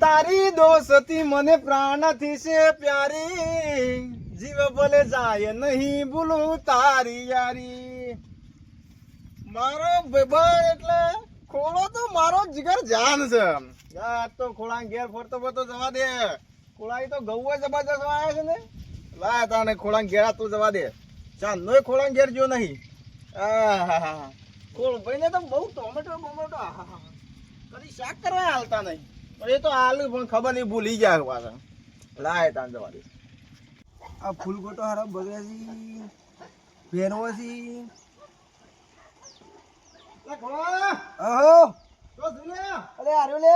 તારી દોસ્તી મને પ્રાણથી છે પ્યારી, જીવ ભલે જાય નહીં ભૂલું તારી યારી. મારો ભાઈબંધ એટલે ખોળો તો મારો જીગર જાન છે. યાર તો ખોળા ઘેર ફરતો ફરતો જવા દે. ખોળા તો ગૌ જબરજસ્ત વાયા છે ને. લાય તાને ખોળા ઘેર તું જવા દે. ચાંદનો ખોળા ઘેર જો નહીં. ખોળ ભાઈને તો બહુ ટોમેટો બોમેટો કદી શાક કરવા હાલતા નહીં. એ તો હાલ પણ ખબર નહીં ભૂલી જાય પાછા. લાય તાન જવા દે. આ ફૂલગોટો હારા બગડ્યાથી પહેરવાથી અહો તો સુન્યા અરે આર્યો લે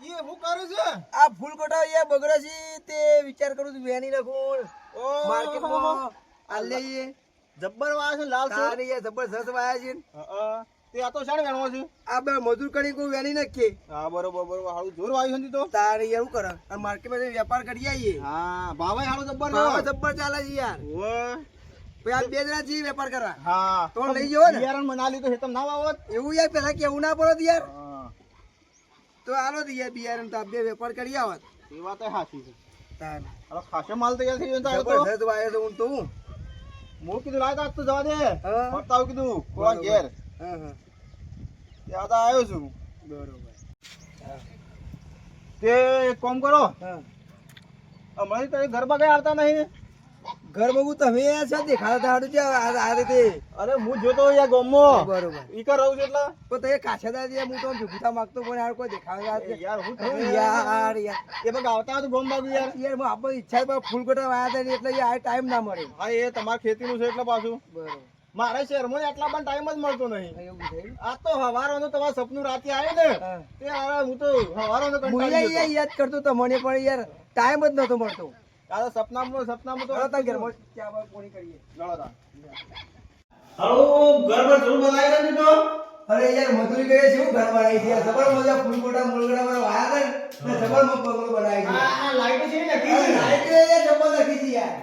એ હું કરું છે. આ ફૂલગોટો એ બગડે છે તે વિચાર કરું છું વેની નાખું માર્કેટમાં આ લઈએ જબ્બર વાયા છે લાલ છે. તારી એ જબરજસ્ત વાયા છે તે આ તો શાણ વેણવો છે. આ બે મજૂર કરી કોઈ વેની નાખીએ હા બરોબર બરોબર હાલું જોર વાયું છે તો. તારી એવું કરે અને માર્કેટમાં વેપાર કરી આવીએ. હા ભાવે હાલું જબ્બર ભાવ જબ્બર ચાલે છે યાર. ઓય ભાઈ આ બે જણા છીએ વેપાર કરવા હા તો લઈ જવો ને. બિયારણ મનાલી તો હેતમ ના વાવત. એવું યાર પેલા કેવું ના પડત યાર. હા તો આલો તો યાર બિયારણ તો આ બે વેપાર કરી આવત. એ વાત હાચી છે. તાર હવે ખાસો માલ તૈયાર થઈ ગયો તો જબરજસ્ત વાયો તો હું તો હું હું કીધું લાય તો જવા દે. હા. ફરતા આવું કીધું કોણ ઘેર હા હા ત્યાં તો આવ્યો છું. બરોબર તે એક કામ કરો હા હમણાં તો ઘર બગાઈ આવતા નહીં. ઘર બગું તમે છો દેખાતા હાડું છે આ રીતે. અરે હું જોતો યાર ગોમમાં બરોબર ઈ કર રહું છું એટલે પણ તે કાછાદાર છે હું તો ભૂખતા માંગતો પણ યાર કોઈ દેખાતા એ યાર હું યાર તમે યાર યાર એ બગ આવતા હતું ગોમ બાજુ યાર. યાર હું આપણે ઈચ્છા પર ફૂલગોટા વાયા હતા ને એટલે યાર ટાઈમ ના મળે. હા એ તમારા ખેતીનું છે એટલે પાછું બરોબર મારા શહેરમાં આટલા પણ ટાઈમ જ મળતો નહીં. એવું છે આ તો હવારોનું તમારું સપનું રાતે આવ્યું ને હા. તે હારા હું તો હવારોનો હું કંટાળી ગયો. યાદ કરતો તો મને પણ યાર ટાઈમ જ નતો મળતો. આ સપનામાં તો ચાલો તાર ઘરમાં ચા બા પાણી કરીએ. હાલો ઘર પર જરૂર બનાવી દે તો. અરે યાર મજૂરી કરીએ છે હું ઘર બનાવી છે જબર મજા ફૂલગોટા મુલગોટા મને વાયા હતા ને જબર બંગલો બનાવી છે. આ લાઈટ છે ને અરે કી લાઈટ યાર જબર લખી છે યાર.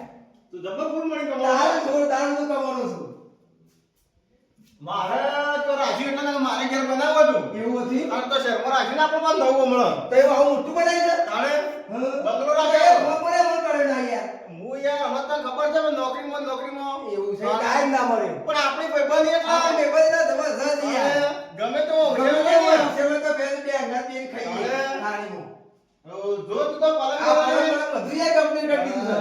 તો જબર ફૂલ મળી કમાવા. તારું થોડું તારું હું કમાવાનો છું. મારે તો રાજી એટલે ને મારે ઘેર બનાવવું હતું. એવું હતી આ તો શહેરમાં રાખીને આપણે પાછું નવું મળે. તો એવું આવું મોટું બનાવી છે. તાણે હા. બંગલો રાખ્યો. મને કરે ના યાર. હું યાર હમણાં તને ખબર છે ને નોકરીમાં એવું છે ટાઈમ ના મળે. પણ આપણી ભાઈબંધી એટલે આપણે બધા જબરજસ્ત યાર. ગમે તો ગમે તે હોય સેવલ તો પહેલ બે અંગા બેન ખાઈએ અરે. થાળીમાં. જો તું તો પાલન આ કરે બધું યાર કમ્પ્લીટ કરી દીધું છે.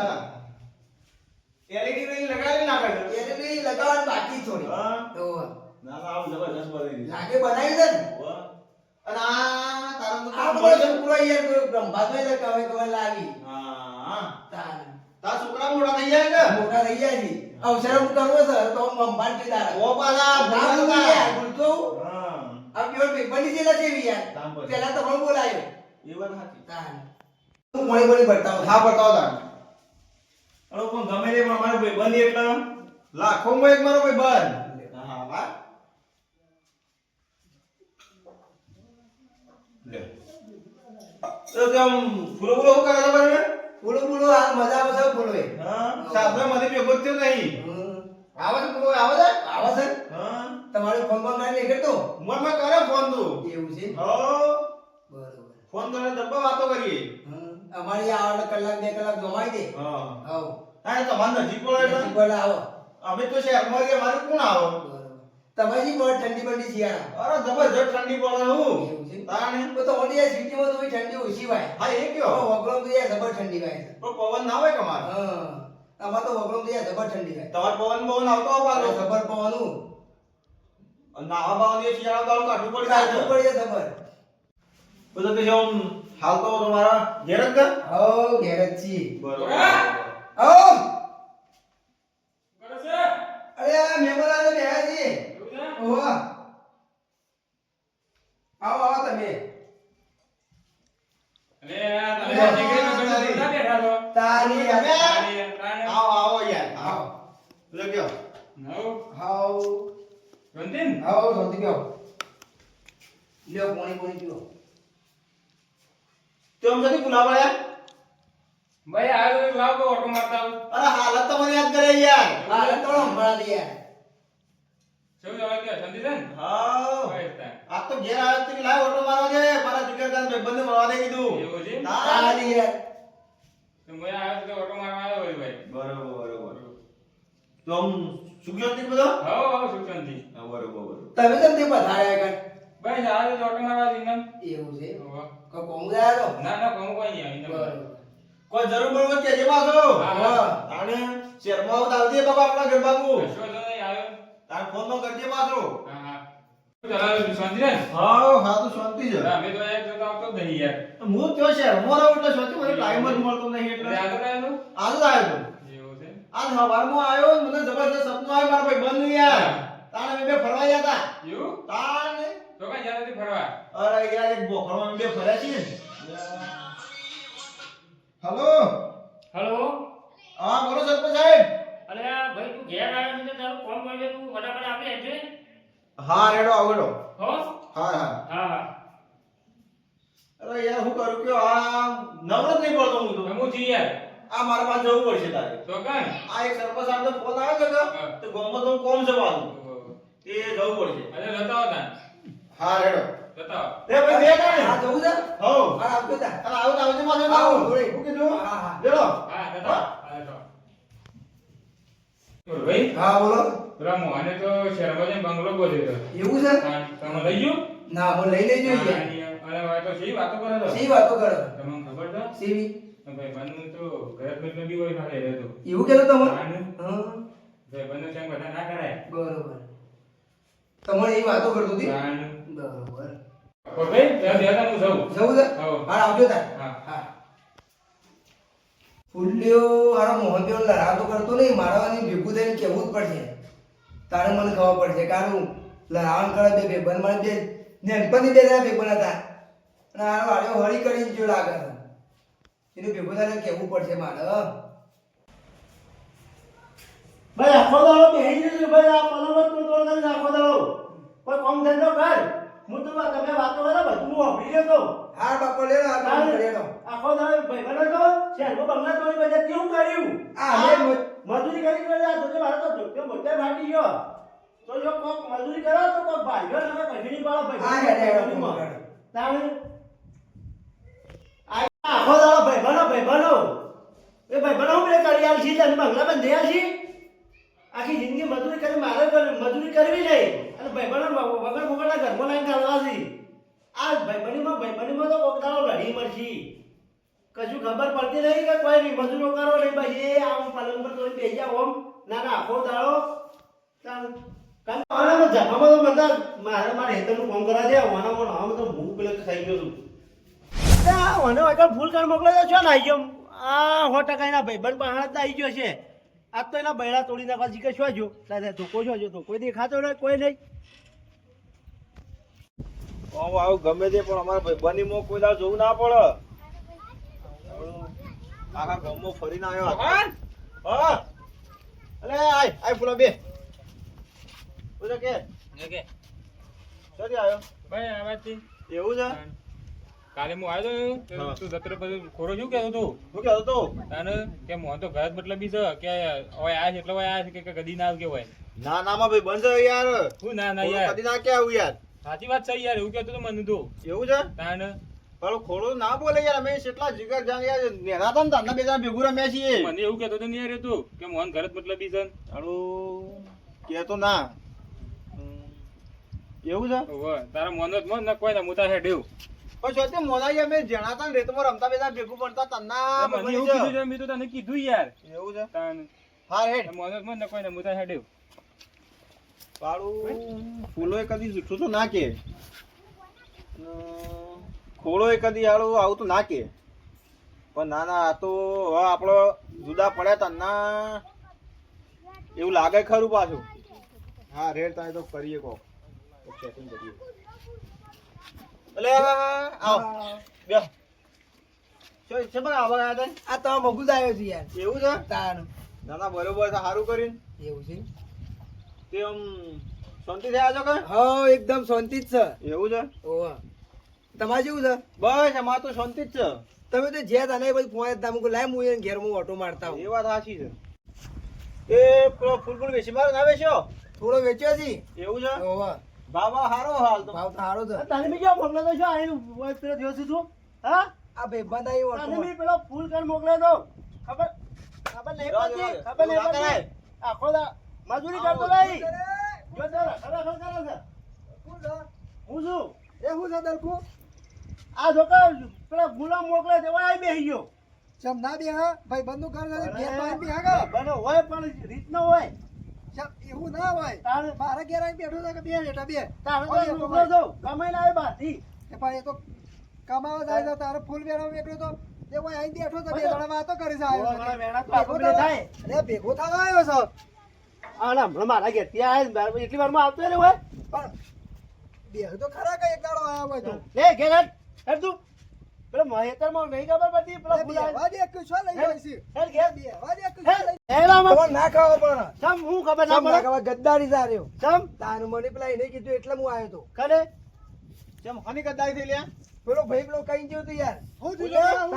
એલઈડી ring લગાવી નાખે છે. એને બી લગાવવાનું બાકી થોડી. હા. તો ના ના આવું જબરજસ્ત બનાવી દીધું. લાગે બનાવી દે ને. વાહ. અને આ તારા તો આ બધો પૂરો યાર કોઈ બ્રહ્માત્મા જ કવે કવે લાગી. હા તાર તારા છોકરા મોટા થઈ જાય કે મોટા થઈ ગયા છે. અવસર હું કરવો છે તો હું બંબાડ કે તારા. ઓ પાલા ના બોલું યાર બોલતો. હા આ પ્યોર પેપરની જેલા છે બી યાર. કામ પર. પહેલા તો પણ બોલાયો. એ વાત સાચી. તાર હું મોડી મોડી બતાવું. હા બતાવો તાર. અરે પણ ગમે તે પણ મારો ભાઈબંધ એટલે લાખોમાં એક મારો ભાઈબંધ. હા વાહ. લે તો કેમ ફૂલો ફૂલો શું કરે તમારે? બોલો બોલો આ મજા આવે છે બોલો એ. હા સાબરા મને ભેગો થયો નહીં. આવે છે ફૂલો આવે છે? આવે છે હા તમારો ફોન માં કાઢી લે કરતો. મને કરે ફોન તું. એવું છે હો બરોબર. ફોન કરે ડબ્બા વાતો કરીએ. અમારી આવડે કલાક 2 કલાક જમાઈ દે. હા આવ હા તમારે નજીક પડે એટલે બોલ આવો. અમે તો શહેરમાં કે મારે કોણ આવો? બરોબર. તમારી બોલ ઠંડી બંડી શિયાળા. અરે જબરજસ્ત ઠંડી પડે હું. એવું છે તાણે તો તો ઓલી સિટીમાં તો ઠંડી ઓછી વાય. હા એ કયો વગડો તો યાર જબર ઠંડી વાય છે. પણ પવન ના હોય કમાર. હા આમાં તો વગડો તો યાર જબર ઠંડી વાય. તમાર પવન બવન આવતો હોય પાછો. જબર પવનું નાવા બાવન એ શિયાળા દાળ કાઢવું પડી જાય કાઢવું છે. પડે જબર. બધું કે જેમ હાલ તો તમારા ઘેર જ કર. હો ઘેર જ છીએ. બરોબર આવો અરે આ મહેમાન આવે બેહા છીએ. ઓહો આવો આવો તમે. તારી તમે યાર. આવો આવો યાર આવો. આવો લગ્યો હાઉ હાઉ શાંતિ પીઓ. લ્યો પાણી પાણી પીઓ. તેમ નથી બોલાવા યાર. ભાઈ આ લાવ તો ઓટો મારતા આવું. અરે હાલત તો મને યાદ કરે યાર. હાલે તો હંભળા દે યાર. શું જવા કે શાંતિ છે ને? હા બસ તાર. આ તો ઘેર આવ્યો તો કે લાવ ઓટો મારવા દે મારા જીગરદાન ભાઈબંધને મળવા દે કીધું એવું છે? હા તારી યાર. તો મેં આવ્યો તો ઓટો મારવા આવ્યો હોય ભાઈ. બરોબર તો આમ સુખ શાંતિ બધો હો સુખ શાંતિ. હા બરોબર તમે કેમ તે પધાર્યા કર? બસ આવ્યો તો ઓટો મારવા દીધો. એવું છે હોવે. કોઈ કોમ ગયા તો ના ના કોમ કોઈ નહીં આવી. બરોબર. કોઈ જરૂર બરોબર કેજે પાછો હા, હા. તાણે શહેરમાં આવું તો આવજે બાબા આપણા ઘર બાબુ કશો તો નહીં આવ્યો. તાર ફોન માં કરજે પાછો હા હા. શું ચાલે શાંતિ છે ને? હા તો શાંતિ છે અમે તો એક જોતા આવતો જ નહીં યાર. હું કયો શહેરમાં રહું એટલે શાંતિ મને ટાઈમ જ મળતો નહીં એટલે એટલે આગળ આવ્યો આજ આવ્યો તો તો? એવું છે? આજ સવારમાં આવ્યો મને જબરજસ્ત સપનું આવ્યું મારા ભાઈ બંધ યાર તાણે અમે બે ફરવા ગયા હતા એવું? તાણે તો કઈ જતા નથી ફરવા? અરે યાર એક બોખરમાં અમે બે ફર્યા છીએ હલો હલો હા બોલો સરપંચ સાહેબ અરે આ ભાઈ તું ઘેર આવ્યો છે તો તારું કોમ મળે તું ફટાફટ આપી દેજે હા રેડો આવડો હો હા હા હા અરે યાર હું કરું કે આ નવરો જ નહીં પડતો હું તો ગમું છું યાર. આ મારા પાસે જવું પડશે તારે તો કઈ? આ એક સરપંચ સાહેબનો ફોન આવ્યો છે હા. તો ગામમાં તો કોમ છે પાછું તે જવું પડશે અરે જતા હો તાન. હા રેડો જતા હો. તે ભાઈ બે તાણે આ જવું છે? હો હા, આવજો તા. અને આવું તો આવજે પાછો આવો, આવું જોડે. શું કીધું હા, હા. રેડો હા જતા હો. હા જતા હો. બોલ ભાઈ હા બોલો. પેલા મોહને તો શહેરમાં જઈને બંગલો બોલ્યો હતો. એવું છે? હા, તમે લઈ ગયો? ના મને લઈ લેજો હા, યાર. અને હવે તો શી વાતો કરે તો? શી વાતો કરો? તમને ખબર છે? સીવી ભાઈ બંધ તો ઘર મેં બી હોય ખાલી રહેતો. એવું કેતો તમે? આને? હા ભાઈ બંધ સંગ બધા ના કરાય. બરોબર. તમારે એ વાતો કરતો હતી? આને? બરોબર. બોલ ભાઈ ત્યાં દેતા હું જાઉં. જવું છે? હાઉ. હા આવજો તા. હા. હા. ફૂલ્યો હારા મોહનદેવ લડાતો કરતો નહીં મારવાની ભેગું થઈને કહેવું જ પડશે તારે મને ખબર પડશે કારણ લડાવણ કરે બે ભાઈબંધ મારે બે નેનપણથી બે જણા ભાઈબંધ હતા અને હારો હાડ્યો હળી કરીને જો લાગે છે. એનું ભેગું થઈને કહેવું પડશે મારે ભાઈ આખો દાડો બેહી જજો ભાઈ આ પલંગ તો તોડ કરીને આખો દાડો કોઈ કામ ધંધો કર હું તો તમે વાતો કરો બધું હું વાપરી લેતો હા બાપો લેલો આ કામ લેલો આખો દાડો ભાઈ બનો તો શહેરમાં બંગલા તોડી બધા કેવું કર્યું આ લે મજૂરી કરી બધા તો મારે તો ધોક્યો મોટે ફાટી ગયો તો જો કોક મજૂરી કરો તો કોક ભાઈઓ તમે કઢી પાડો આ ભાઈ હેડે તાણે આખો દાડો ભાઈ બનો એ ભાઈ બનો હું કરી આલ છી અને બંગલા બંધ્યા છી આખી જિંદગી મજૂરી કરી મારે મજૂરી કરવી નહીં અને ભાઈબંધો વગર વગરના ઘરમાં લાઈન કાઢવા છે આ ભાઈબંધીમાં તો કોક દાડો લડી મળશી કશું ખબર પડતી નહીં કે કોઈ નહીં મજૂરો કરો નહીં ભાઈ એ આમ પલંગ પર થોડી બેસી જાવ આમ ના આખો દાડો કારણ જમામાં તો બધા મારે હેતરનું કામ કરવા દે આમ તો હું પેલા થઈ ગયો છું મને આગળ ફૂલ કાઢ મોકલે છો ને આવી ગયો આ 100% એના ભાઈબંધ બહાર જ આવી ગયો છે આજ તો એના બૈરા તોડી નાખવા જીકે શું જો દાદા ધોકો છો જો તો કોઈ દેખાતો નહીં કોઈ નહીં આવું ગમે તે પણ અમારા ભાઈબંધીમાં કોઈ દાવ જોવું ના પડે આખા ગામમાં ફરીને આવ્યો હા અલે આય ફૂલા બે બોલો કે કે સરી આવ્યો ભાઈ આ વાતથી એવું છે કાલે હું આવ્યો તો હા. તું જત્ર પછી ખોરો શું કહેતો તું શું કહેતો તો તાને કે મોહન તો ઘર જ મતલબ છે કે હવે આ છે એટલે હવે આ છે કે કદી ના આવે કે હોય ના નામાં ભાઈ બંધ છે યાર હું ના ના ખોડું યાર કદી ના કે આવું યાર સાચી વાત છે યાર એવું કહેતો તો મને તું એવું છે તાને પણ ખોડું ના બોલે યાર અમે કેટલા જીગર જાણ યાર નેના હતા ને તારના બે જણા ભેગું રમ્યા છીએ મને એવું કહેતો તો નહીં યાર તું કે મોહન ઘર જ મતલબ છે હારું કહેતો ના એવું છે ઓહો તારા મોહન જ મન ના કોઈ ના મુતા હેડ એવું પણ જો તે મોનાઈ અમે જણા હતા ને રેતમાં રમતા બેતા ભેગું પડતા તન્ના મને એવું કીધું છે મેં તો તને કીધું યાર એવું છે તાને હા હેડ મોહન જ મન ના કોઈ ના મુતા હેડ એવું પાડું ફૂલોય કદી જૂઠું તો ના કે ખોળોય કદી હાડું આવું તો ના કે પણ ના ના આ તો હવે આપણો જુદા પડ્યા તન્ના એવું લાગે ખરું પાછું હા રેડ તાય તો કરીએ કો સેટિંગ કરીએ અલે આવ બે છે પણ આવા ગયા હતા આ તો મગુજ આવ્યો છે યાર એવું છે તાર ના ના બરોબર છે સારું કરીને એવું છે તે આમ શાંતિ થયા છો કે હા એકદમ શાંતિ જ છે એવું છે ઓવા તમારે જેવું છે બસ અમારે તો શાંતિ જ છે તમે તો જે તને પછી ફોન જ ના મૂકો લાય હું એને ઘેર હું ઓટો મારતા એ હું વાત સાચી છે એ પેલો ફૂલ ફૂલ બેસી મારો ના બેસ્યો થોડો વેચ્યો છે એવું છે ઓવા ભાવ હારો હાલ તો ભાવ તો સારો છે તને બી કેવો મોકલ્યો તો શું આઈને ઓય પેલો થયો છે તું હા આ ભાઈબંધ આવ્યો તને હતો. બી પેલો ફૂલ કર મોકલ્યો તો ખબર ખબર નહીં પડતી ખબર નહીં પડતી આખો દા મજૂરી કરતો નહીં જો તારા ખરા ખરા કરે છે હું છું એ હું છે દલકુ આ છોકરા પેલા ગુલામ મોકલે તે ઓય આવી બેસી ગયો ચમ ના બે હા ભાઈબંધનું ઘર છે ઘેર પાણી બી હાગા બનો હોય પણ રીત ન હોય ચમ એવું ના હોય તારે મારા ઘેર આવીને બેઠો છે કે બે બેટા બે તારે ઓય, તો એ તો મોકલો તો કમાઈને આવે બહારથી એ પણ એ તો કમાવા જાય છે તારે ફૂલ વેણો વેકડ્યો તો એ ઓય આવીને બેઠો છે બે જણા વાતો કરે છે આવ્યો થોડા છે. ઘણા વેણા તો આપણે બે થાય અરે ભેગો થવા આવ્યો છે આ ના હમણાં મારા ઘેર ત્યાં આવે ને એટલી વારમાં આવતો ને હોય પણ બે તો ખરા કઈ એક દાડો આવ્યો હોય તો લે ઘેર હેડ તું પેલો મહેતરમાં નહીં ખબર પડતી પેલો બે ફૂલા વાડી એક શું લઈ જાય છે હેડ ઘેર બે વાડી એક હેડ હેડામાં તમારે ના ખાવા પણ સમ હું ખબર ના ચમ ના પડે ખાવા ગદ્દારી જા રહ્યો સમ તારું મને પેલા એને કીધું એટલે હું આવ્યો તો કરે કેમ હની ગદ્દારી થઈ લ્યા પેલો ભાઈ પેલો કઈ ગયો તો યાર હું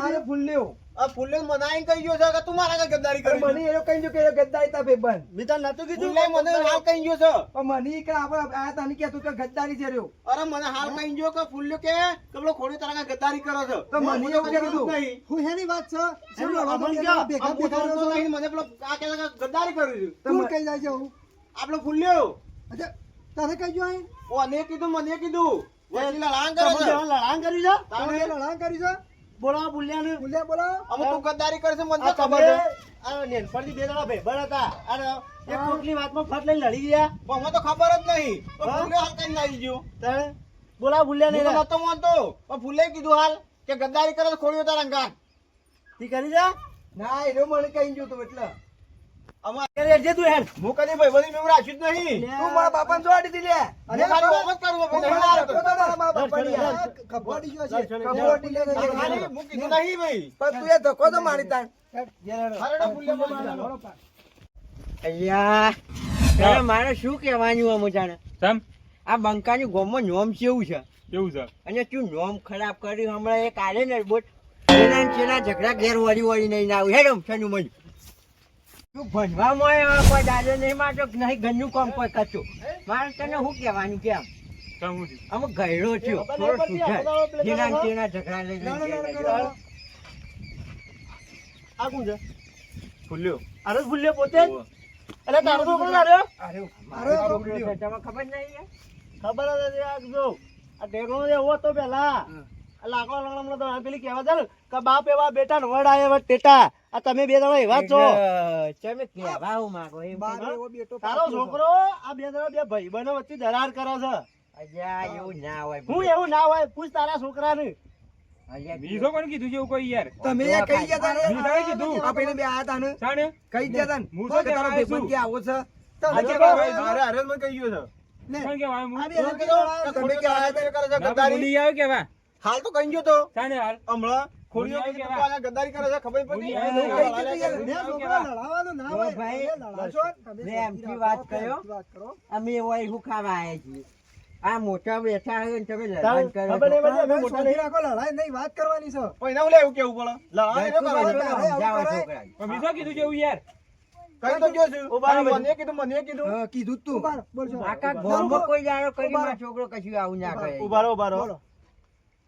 તારે ફૂલ લ્યો આ ફૂલે મનાઈને કહી ગયો છે કે તું મારા આગળ ગદ્દારી કરી મને એનો કઈ ગયો કે ગદ્દારી તા ભાઈ બંધ મેં તને નતું કીધું ફૂલે મને હાલ કહી ગયો છે પણ મને કે આપણે આ તને કહેતું કે ગદ્દારી છે રહ્યો અરે મને હાલ કહી ગયો કે ફૂલ્યો કે પેલો ખોડી તારા આગળ ગદ્દારી કરો છો તો મને એવું કીધું નહીં હું હેની વાત છે એનું અમન ક્યાં? આ હું તો નહીં, મને પેલો આ કહે છે કે ગદ્દારી કરું છું તું કઈ જાય છે હું આપણો ફૂલ્યો અચ્છા તારે કઈ ગયો અહીં ઓને કીધું મને કીધું વચલી લડાણ કરે છે લડાણ કર્યું છે તારે તમે લડાણ કરી છે બોલાવો બુલિયાને બોલ્યા બોલો અમુક તું ગદ્દારી કરે છે મને આ તો ખબર છે આ નેનપણથી બે જણા ભાઈબંધ હતા અને એક કોકની વાતમાં ફટ લઈને લડી ગયા પણ મને તો ખબર જ નહીં તો હા? ફૂલ્યો હાલ કઈ આવી ગયો તારે બોલાવો બુલિયાને હું તો નતો માનતો પણ ફૂલે કીધું હાલ કે ગદ્દારી કરે છે ખોડીઓ તારા અંગાત તી કરી જા ના એનો મને કઈ ગયો તો એટલે અમાર અરે જે તું હેડ હું કદી ભાઈ બધી મેં રાખ્યું જ નહીં તું મારા બાપાને જોડી દી લે અને મારી મોહમ્મદ કરવો હું ભાઈ મારા નહીં તો મારા બાપા ચાલ, પડી ચાલ, આ ચાલ. ખબોડી ગયો ચાલ, છે ચાલ, ખબોડી લે ચાલ, છે. ચાલ, હું કીધું નહીં ભાઈ પણ તું એ ધક્કો તો મારી તાણ હરડો ફૂલ્યો બોલી અయ్యా તારે મારે શું કહેવાનું આમ જાણે સમ આ બંકાની ગોમમાં નોમ કેવું છે કેવું છે અને તું નોમ ખરાબ કર્યું હમણાં એક આલે ને બોટ એના ને તેના ઝઘડા ઘેર વળી વળી નહીં આવું હેડમ શનું મન તું ભણવામાં એવા કોઈ દાદો નહીં મારતો નહીં ઘરનું કામ કોઈ કચું મારે તને શું કહેવાનું કેમ સમ હું થયું? અમુક ગયડો થયો થોડો સુધાર જેના ને તેના ઝઘડા લઈ લઈને આ કોણ છે ફૂલ્યો અરે ભૂલ્યો પોતે જ? એટલે તારો છોકરો લાર્યો મારો છોકરો છે, તમે ખબર નહીં યાર? ખબર જ હતી આ જો આ ટેકનો એવો હતો પેલા આ લાકડો લગડમણો તો આ પેલી કહેવા છે ને કે બાપ એવા બેટા ને વડ આયા વડ ટેટા આ તમે બે જણા એવા જ છો તમે કહેવા હું માંગો એમ બાપ કહો. એવો બેટો તારો છોકરો આ બે જણા બે ભાઈબંધો વચ્ચે દરાર કરે છે અલ્યા એવું ના હોય હું એવું ના હોય પૂછ તારા છોકરાને અલ્યા બીજો કોણ કીધું છે એવું કોઈ યાર તમે એ કઈ ગયા તાને મેં કાંઈ કીધું? આ પેલે બે આયા તાને સાને કઈ ગયા તાને હું કે તો તારો કહેવાય ભાઈબંધ છું. કે આવો છે તમે તમે કે કે ભાઈ અરે અરે મને કહી ગયો છે લે કોણ કહેવાય હું? આ બે તમે કીધું કે ખોડીઓ તારા આગળ કરે છે ના, ગદ્દારી બોલી આવ્યો કેવા હાલ તો કહી ગયો તો સાને હાલ હમણાં ખોડીઓ બોલી કીધું આવ્યો તું આગળ ગદ્દારી કરે છે ખબર પડી બોલી કઈ આવ્યો. કીધું યાર, બે છોકરા લડાવવાનું ના હોય. જો ભાઈ, તમે લડાશો ને, તમે મેં એમથી વાત કર્યો. વાત કરો. અમે હોય શું ખાવા આવ્યા છીએ આ મોટા બેઠા હોય ને તમે તારે લડાઈ કરો ખબર નહીં છો. પડતી, અમે તમે મોટા શાંતિ નહીં. રાખો, લડાઈ નહીં, વાત કરવાની છે. પણ એના ઓલે એવું કેવું પડે લડાઈ ન તું કરવાની. બધું સમજાવો છોકરાને. પણ બીજો કીધું છે એવું યાર કઈ તો ગયો છું ઉભા રહો મને કીધું મને કીધું હા, કીધું જ તું. બોલશો. આખા ગામમાં કોઈ દાડો કરી મારો છોકરો કશું આવું ના કરે ઉભા રહો, ઉભા રહો. બોલો.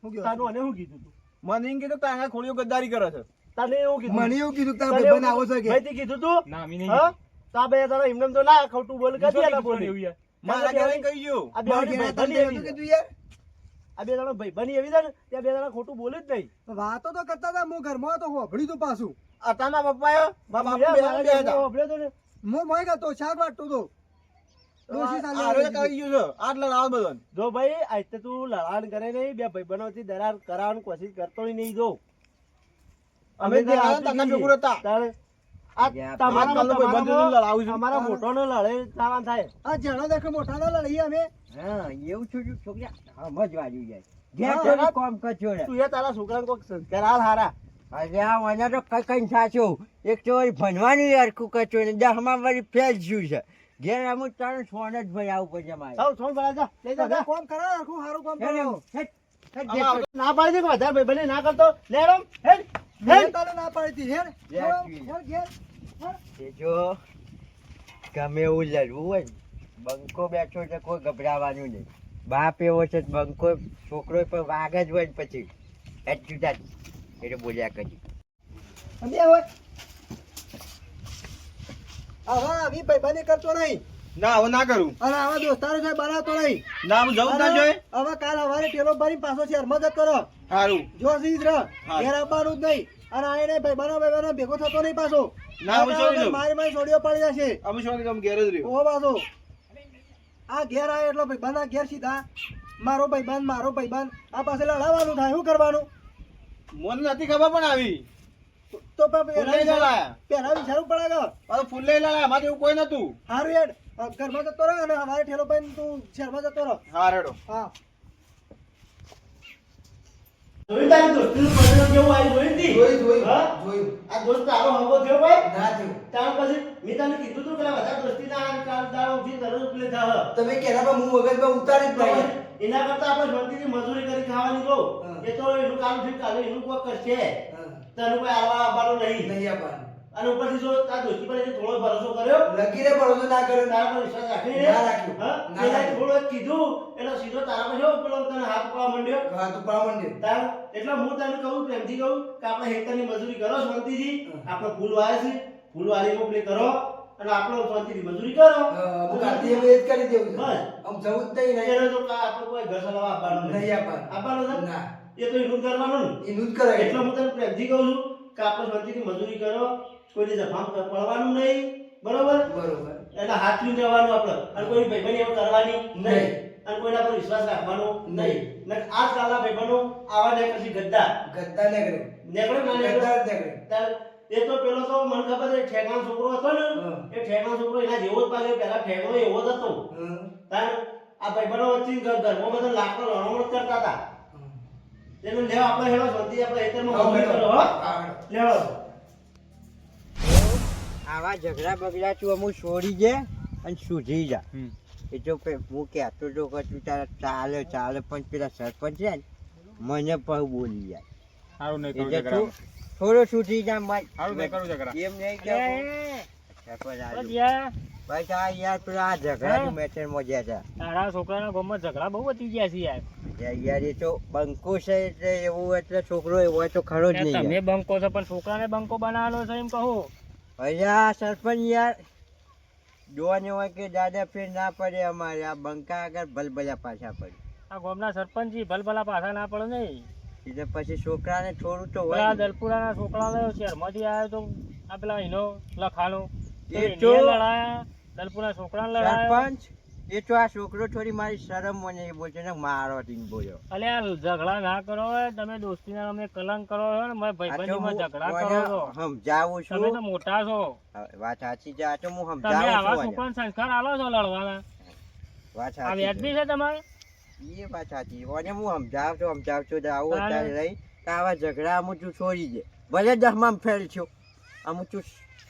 શું કહ્યું? તારું અને શું કીધું તું? મને એમ કીધું તારા ખોડીઓ ગદ્દારી કરે છે તને એવું કીધું? મને એવું કીધું કે તારો તને એવું ભાઈબંધ આવો છે કે ભાઈથી કીધું તું? ના અમે નહીં હા? તો આ બે જણા એમને તો ના ખોટું બોલ બીજો કરી કીધું બોલી એવું યાર મારા ઘરે કહી ગયો આ બે મારા જણા ઘેરે તને ભાઈબંધી એવું એવી કીધું છે. યાર. આ બે જણા ભાઈબંધી એવી છે ને ત્યાં બે જણા ખોટું બોલે જ નહીં. વાતો તો કરતા હતા, હું ઘરમાં હતો, હોભળ્યું તું પાછું. અતાના પપ્પા બાપા યાર, બે મારા બે ઘરે હતા હોભળ્યો તો ને. હું મોય ગયો, શાક વાટતો હતો. ડોશી સાલી આરો આવી કહી હતી. ગયું છે આટ લડાવ બધો જો ભાઈ આજે તું લડાણ કરે નહીં, બે ભાઈબંધોથી દરાર કરાવવાની કોશિશ કરતો નહીં જો. અમે જે આયા ને તને ભેગું હતા. તારે આ યા, તમારા આજકાલનો ભાઈબંધ જોઈને લડાવું છું. અમારા મોટોનો લડે થવાનું થાય. આ જણા દેખો મોટા ના લડીએ અમે. હા એવું છું છોકરા સમજવાનું જાય ઘેર હા. થોડી કામ કરજો ને તું એ તારા છોકરાને કોક સંસ્કાર આલ હારા. અરે આ મને તો કઈ સાચું એક તો વળી ભણવાનું યાર કુકચો ને દહમાં વળી ફેલ જ્યું છે ઘેર અમુક તારું સોન જ ભાઈ આવું પડશે મારે આવ છોડ ભરા જા લઈ જા તમે જા. કોમ કરાવો, આખું સારું કામ હેડ એમ, કરાવો. હેડ, હેડ આમાં ઘેર આવતો ના પાડી દે કે વધારે ભાઈબંધી ના કરતો લે રમ હેડ મેં હેડ. તને ના પાડી હતી. હેડ. લે, હેડ, જી. હેડ, ઘેર. એ જો ગમે એવું લડવું હોય ને બંકો બેઠો છે કોઈ ગભરાવાનું નહીં. બાપ એવો છે બંકો છોકરો પણ વાગ જ હોય ને પછી જુદા એટલે બોલ્યા કરી. અને હવે આવી ભાઈબંધી કરતો નહીં ના હવે ના કરું. અને આવા દોસ્તારો છે બનાવતો નહીં. ના હું જવું જ ના જોઈએ. હવે કાલ સવારે ટેલો ભરી પાછો શહેરમાં જતો રહો. સારું. જો સીધ રહ હા. ઘેર આવવાનું જ નહીં. અને આ એને ભાઈબંધો ભેગો થતો નહીં પાછો. ના, હું જોઈ લઉં. મારી છોડીઓ પડી જશે. અમે શું કામ ઘેર જ રહ્યો. ઓ પાછો આ ઘેર આવે એટલો ભાઈબંધ આ ઘેર સીધા મારો ભાઈબંધ આ પાસે લડાવવાનું થાય. શું કરવાનું? મને નથી ખબર પણ આવી. તો પણ ફૂલ લઈ લાયા. પહેલા વિચારવું પડે કે પાછું ફૂલ લઈ લાયા. અમારે એવું કોઈ નતું. હારું હેડ ઘરમાં જતો રહો અને અમારે ઠેલો ભાઈ તું શહેરમાં જતો રહો. હા રેડો. હા જોઈ તારી દોસ્તીનું પરિણામ કેવું આવ્યું? જોઈ જોયું હા? જોયું આ દોસ્ત તારો હંગો થયો ભાઈ? ના થયું. ત્યાર પછી મેં તને કીધું તું કે આ બધા દોસ્તીના આ કાલ દાડો ઉઠીને તરત ઉપલે થાહ. તમે કેરા પર હું મગજમાં ઉતારી જ નહીં. એના કરતા આપણે શાંતિથી મજૂરી કરી ખાવાની કહું. હા. એ તો એનું કામ થયું કાલે એનું કોક કરશે. હા. તને કોઈ આવવા આવવાનું નહીં. નહીં આપવાનું. અને ઉપરથી જો આ દોસ્તી પર એને થોડો ભરોસો કર્યો લગીને ભરોસો ના કર્યો. તારા પર વિશ્વાસ રાખીને ના રાખ્યો. હા? ના એને રાખ્યો. થોડું કીધું એટલે સીધો તારા પર પેલો તને હાથ પકડવા માંડ્યો. હા તો પાવા માંડ્યો. તાર એટલે હું તને કહું પ્રેમથી કહું કે આપણે હેક્ટરની મજૂરી કરો શાંતિથી. આપણે ફૂલ વાવે છે ફૂલ વાડીમાં પ્લે કરો અને આપણે શાંતિથી મજૂરી કરો. અમુક આરતી એમ એ જ કરી દેવું છે. બસ. આમ જવું જ નહીં. નહીં એને તો આપણે કોઈ ઘર ચલાવવા આપવાનું નહીં આપવાનું. આપવાનું છે? ના. એ તો એનું જ કરવાનું ને. એનું જ કરાય. એટલે હું તને પ્રેમથી કહું છું કે આપણે શાંતિથી મજૂરી કરો કોઈને જફામ પડવાનું નહીં. બરોબર? બરોબર. એટલે હાથ લઈને જવાનું આપણે અને કોઈ ભાઈબંધી એવું કરવાની નહીં નહીં. અને કોઈના પર વિશ્વાસ રાખવાનો નહીં. ને આજકાલના ભાઈબંધો આવા ને પછી ગદ્દાર ગદ્દાર ને કરે. નેકળે ના નેકળે. ગદ્દાર ને કરે. તાર એ તો પેલો તો મને ખબર છે ઠેકાણો છોકરો હતો ને હા. એ ઠેકાણો છોકરો એના જેવો જ પાછો પહેલા ઠેકાણો એવો જ હતો. હમ. તાર આ ભાઈબંધો વચ્ચે ઘરમાં બધા લાકડો લણવણ જ કરતા હતા. એને લેવા આપણે હેડો શાંતિ આપણે ખેતરમાં મજૂરી કરો હો. લેવો આવા ઝઘડા બગડા તું અમુક છોડી જાય અને સુધરી જા. હમ. એ તો હું કહેતો તો કે તું તારા ચાલે પણ પેલા સરપંચ છે ને મને પણ બોલી જાય. સારું નહીં કરું એટલે ઝઘડા. તું થોડો સુધરી જા ભાઈ. સારું નહીં કરું ઝઘડા. એમ નહીં કે સરપંચ આવ્યો. જ્યાં ભાઈ આ યાર પેલા આ ઝઘડાનું મેટરમાં ગયા હતા. તારા છોકરાના ગામમાં ઝઘડા બહુ વધી ગયા છે યાર. યાર એ તો બંકો છે એટલે એવું એટલે છોકરો એવો હોય તો ખરો જ નહીં તમે યાર. બંકો છો પણ છોકરાને બંકો બનાવેલો છે એમ કહું. ભૈયા સરપંચ યાર જોવાને હોય કે દાદા ફેર ના પડે અમારે આ બંકા આગળ ભલભલા પાછા પડે આ ગામના સરપંચી ભલભલા પાછા ના પડે નહીં. એટલે પછી છોકરાને થોડું તો હોય પેલા ને. દલપુરાના છોકરા લયો શહેરમાંથી આવ્યો તો આ પેલા એનો લખાનો તો એ એને તો- લડાયા દલપુરના છોકરાને લડાયા. સરપંચ એ તો આ છોકરો થોડી મારી શરમ મને એ બોલશે ને મારો ટીમ બોલ્યો. અલે આ ઝઘડા ના કરો તમે દોસ્તીના અમે કલંક કરો છો ને મેં આ તો ભાઈબંધીમાં હું ઝઘડા કરો છો. સમજાવું તમે તો છું. મોટા છો. વાત સાચી છે. આ તો હું તમે સમજાવું આવા છું. છોકરાને સંસ્કાર આલો છો લડવાના. વાત આ સાચી વ્યાજબી છે. છે તમારે? એ વાત સાચી. અને હું સમજાવતો તો આવું હા. અત્યારે રહી કે આવા ઝઘડા અમુક તું છોડી દે. ભલે દસમાં ફેલ છો અમુક તું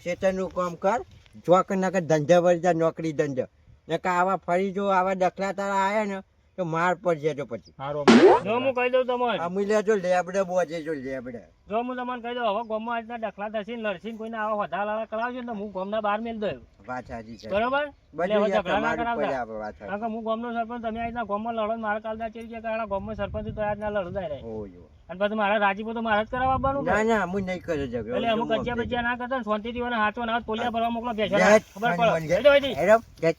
શેતરનું કામ કર જોક નકર ધંધા વળી જા નોકરી ધંધા નકર આવા ફરી જો આવા દખલા તારા આયા ને તો માર પડશે તો પછી. સારું. જો હું કહી દઉં તમને અમૂલ્ય જો લેબડે બોજે જો લેબડે. જો હું તમને કહી દઉં હવે ગામમાં આજના દખલા થશે ને લડશે ને કોઈને આવા વધારા લાડા કરાવજો ને તો હું ગામના બહાર મેલ દઉં. વાત સાચી છે. બરોબર? એટલે બધું હવે યાર ઝઘડા ના તમારું પડે કરાવતા. આપણે વાત સાચી. કારણ કે હું ગામનો સરપંચ તમે આજના ગામમાં લડો ને મારા કાલદા ચેરી છે કે આ ગામમાં સરપંચ તો આજના લડતા રહે ઓય ઓય. અને પછી મારા રાજીપો તો મારે જ કરાવવા આવવાનું ના ને. ના હું નહીં કરે ઝઘડો. એટલે અમુક કચ્યા બચ્યા ના કરતા ને શાંતિથી મને હાથો ના હાથ તોલિયા ભરવા મોકલો બેસો જય ખબર હનુમાન પડે જય. જય. હેરો, જય.